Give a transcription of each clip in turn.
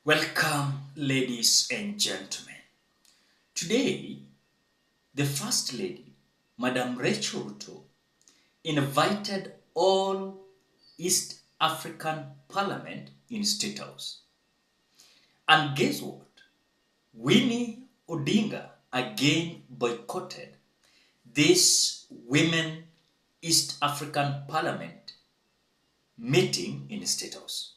Welcome, ladies and gentlemen. Today, the First Lady, Madam Rachel Ruto, invited all East African Parliament in Statehouse. And guess what? Winnie Odinga again boycotted this Women East African Parliament meeting in Statehouse.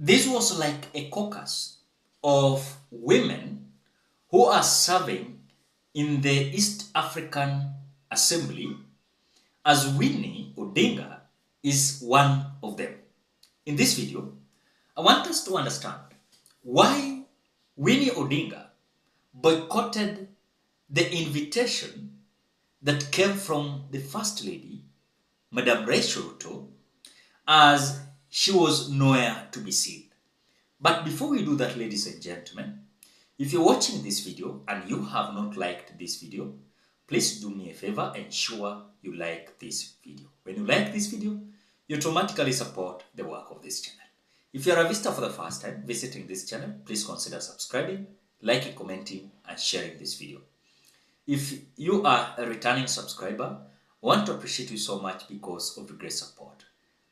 This was like a caucus of women who are serving in the East African Assembly, as Winnie Odinga is one of them. In this video, I want us to understand why Winnie Odinga boycotted the invitation that came from the First Lady, Madam Rachel Ruto, as she was nowhere to be seen. But before we do that, ladies and gentlemen, if you're watching this video and you have not liked this video, please do me a favor, ensure you like this video. When you like this video, you automatically support the work of this channel. If you are a visitor for the first time visiting this channel, please consider subscribing, liking, commenting, and sharing this video. If you are a returning subscriber, I want to appreciate you so much because of the great support.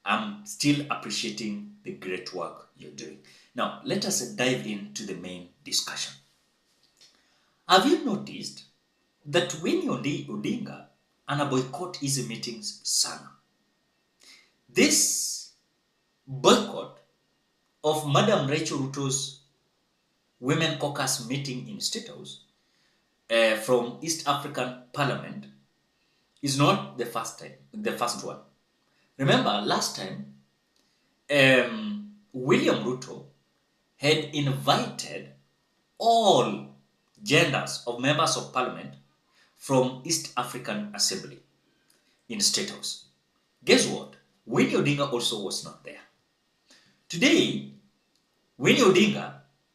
I'm still appreciating the great work you're doing. Now, let us dive into the main discussion. Have you noticed that Winnie Odinga boycott hizi meetings sana? This boycott of Madam Rachel Ruto's Women Caucus meeting in Statehouse from East African Parliament is not the first one. Remember, last time, William Ruto had invited all genders of members of parliament from East African Assembly in Statehouse. Guess what? Winnie Odinga also was not there. Today, Winnie Odinga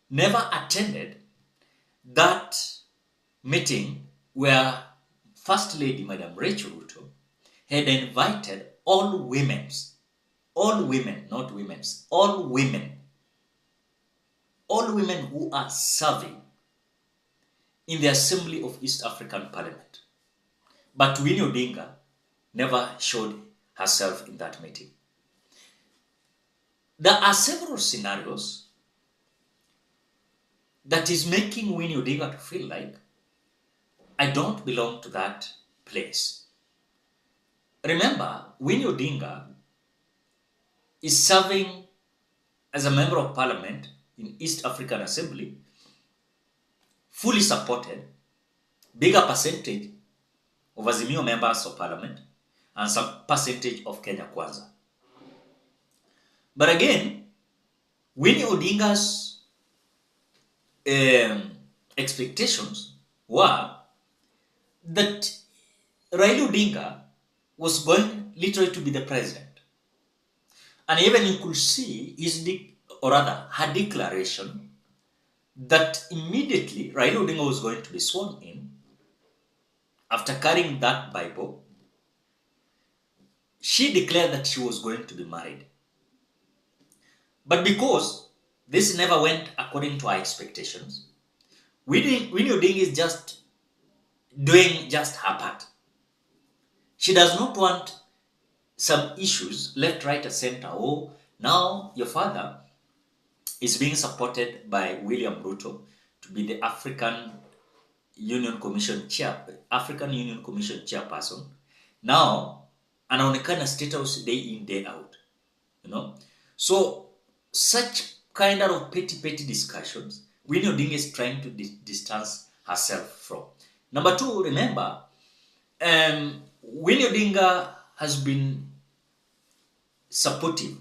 never attended that meeting where First Lady Madam Rachel Ruto had invited all women, not women's, all women who are serving in the Assembly of East African Parliament. But Winnie Odinga never showed herself in that meeting. There are several scenarios that is making Winnie Odinga to feel like I don't belong to that place. Remember, Winnie Odinga is serving as a member of parliament in East African Assembly, fully supported, bigger percentage of Azimio members of parliament, and some percentage of Kenya Kwanza. But again, Winnie Odinga's expectations were that Raila Odinga was going literally to be the president. And even you could see her declaration that immediately Raila Odinga was going to be sworn in after carrying that Bible. She declared that she was going to be married. But because this never went according to her expectations, Winnie Odinga is just doing just her part. She does not want some issues left, right, and center. Oh, now your father is being supported by William Ruto to be the African Union Commission chairperson. Now, anaonekana Statehouse day in, day out. So such kind of petty discussions, Winnie Odinga is trying to distance herself from. Number two, remember, Winnie Odinga has been supportive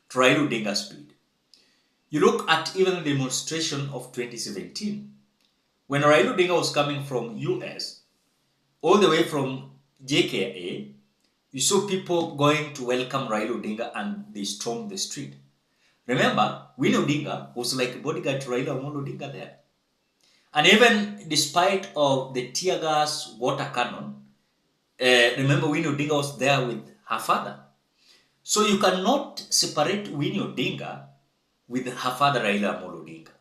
to Raila Odinga's bid. You look at even the demonstration of 2017, when Raila Odinga was coming from US, all the way from JKA, you saw people going to welcome Raila Odinga and they stormed the street. Remember, Winnie Odinga was like a bodyguard to Raila Odinga there. And even despite of the tear gas water cannon, remember Winnie Odinga was there with her father. So you cannot separate Winnie Odinga with her father Raila Amolo Odinga.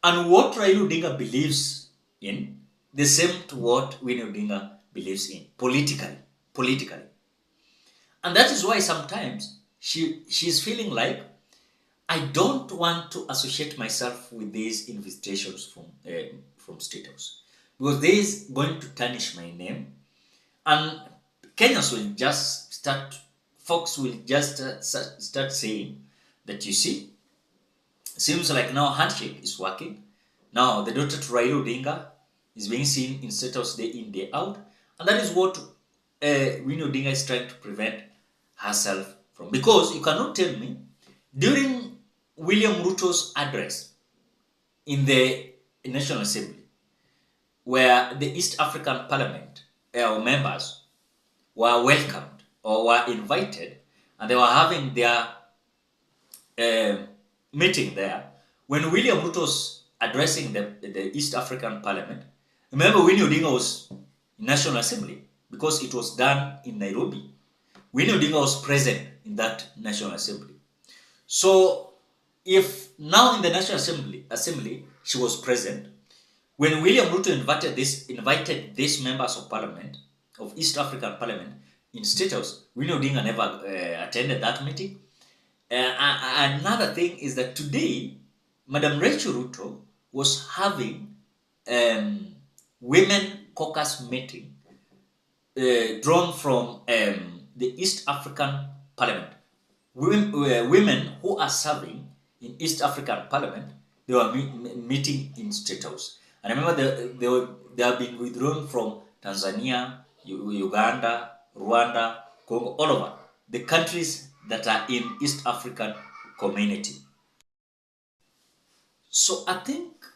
And what Raila Odinga believes in, the same to what Winnie Odinga believes in, politically. And that is why sometimes she's feeling like, I don't want to associate myself with these invitations from Statehouse, because this is going to tarnish my name, and Kenyans will just folks will just start saying that, you see, seems like now handshake is working. Now the daughter to Raila Odinga is being seen in Statehouse day in, day out, and that is what Winnie Odinga is trying to prevent herself from. Because you cannot tell me, during William Ruto's address in the National Assembly, where the East African Parliament members were welcomed or were invited, and they were having their meeting there, when William Ruto was addressing the East African Parliament, remember Winnie Odinga was in National Assembly because it was done in Nairobi. Winnie Odinga was present in that National Assembly. So if now in the National Assembly she was present, when William Ruto invited these members of Parliament, of East African Parliament in Statehouse, Winnie Odinga never attended that meeting. Another thing is that today, Madam Rachel Ruto was having women caucus meeting drawn from the East African Parliament. Women who are serving in East African Parliament, they were meeting in Statehouse. And I remember they have been withdrawn from Tanzania, Uganda, Rwanda, Congo, all over the countries that are in East African community. So I think,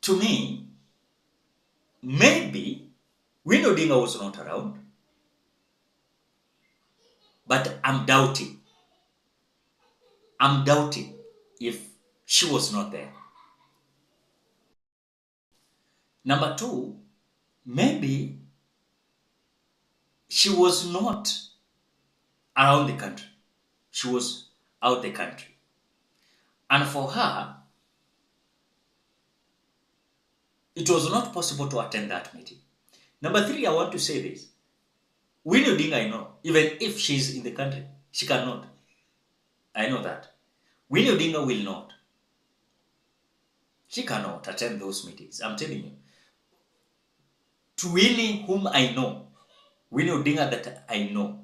to me, maybe Winnie Odinga was not around, but I'm doubting if she was not there. Number two, maybe she was not around the country. She was out the country. And for her, it was not possible to attend that meeting. Number three, I want to say this. Winnie Odinga, I know, even if she's in the country, she cannot. I know that. Winnie Odinga will not. She cannot attend those meetings. I'm telling you. To Winnie, whom I know, Winnie Odinga that I know,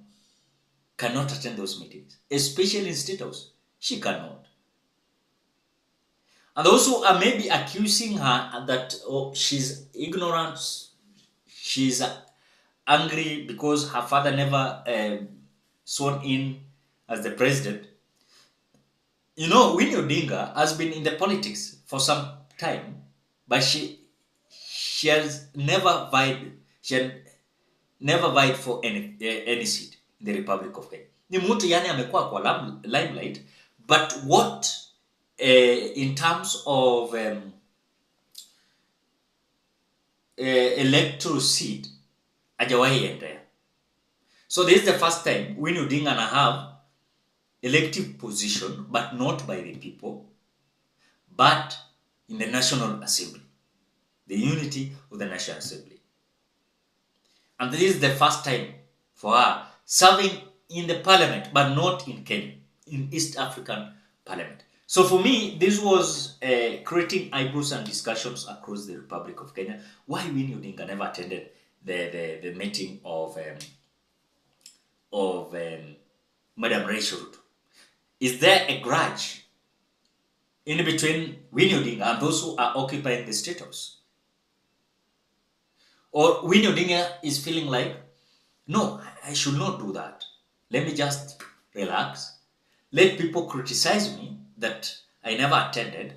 cannot attend those meetings, especially in Statehouse. She cannot. And those who are maybe accusing her that she's ignorant, she's angry because her father never sworn in as the president. You know, Winnie Odinga has been in the politics for some time, but she has never vied. She had never vied for any seat in the Republic of Kenya. Ni mtu yani amekuwa kwa limelight, but what in terms of electoral seat, hajawahi endea. So this is the first time Winnie Odinga na have elective position, but not by the people, but in the National Assembly, the unity of the National Assembly. And this is the first time for her serving in the parliament, but not in Kenya, in East African Parliament. So for me, this was creating eyebrows and discussions across the Republic of Kenya. Why Winnie Odinga never attended the meeting of Madam Rachel Ruto? Is there a grudge in between Winnie Odinga and those who are occupying the Statehouse? Or Winnie Odinga is feeling like, no, I should not do that. Let me just relax. Let people criticize me that I never attended,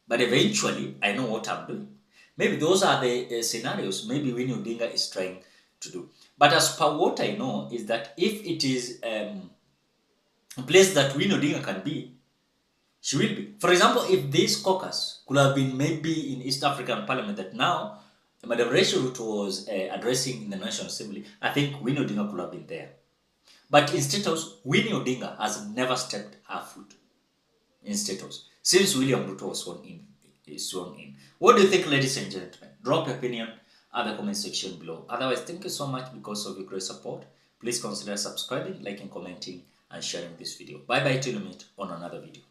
but eventually I know what I'm doing. Maybe those are the scenarios maybe Winnie Odinga is trying to do. But as per what I know is that if it is a place that Winnie Odinga can be, she will be. For example, if this caucus could have been maybe in East African Parliament that now Madam Rachel Ruto was addressing in the National Assembly, I think Winnie Odinga could have been there. But in Statehouse, Winnie Odinga has never stepped her foot. in Statehouse since William Ruto was sworn in. What do you think, ladies and gentlemen? Drop your opinion at the comment section below. Otherwise, thank you so much because of your great support. Please consider subscribing, liking, commenting, and sharing this video. Bye bye till we meet on another video.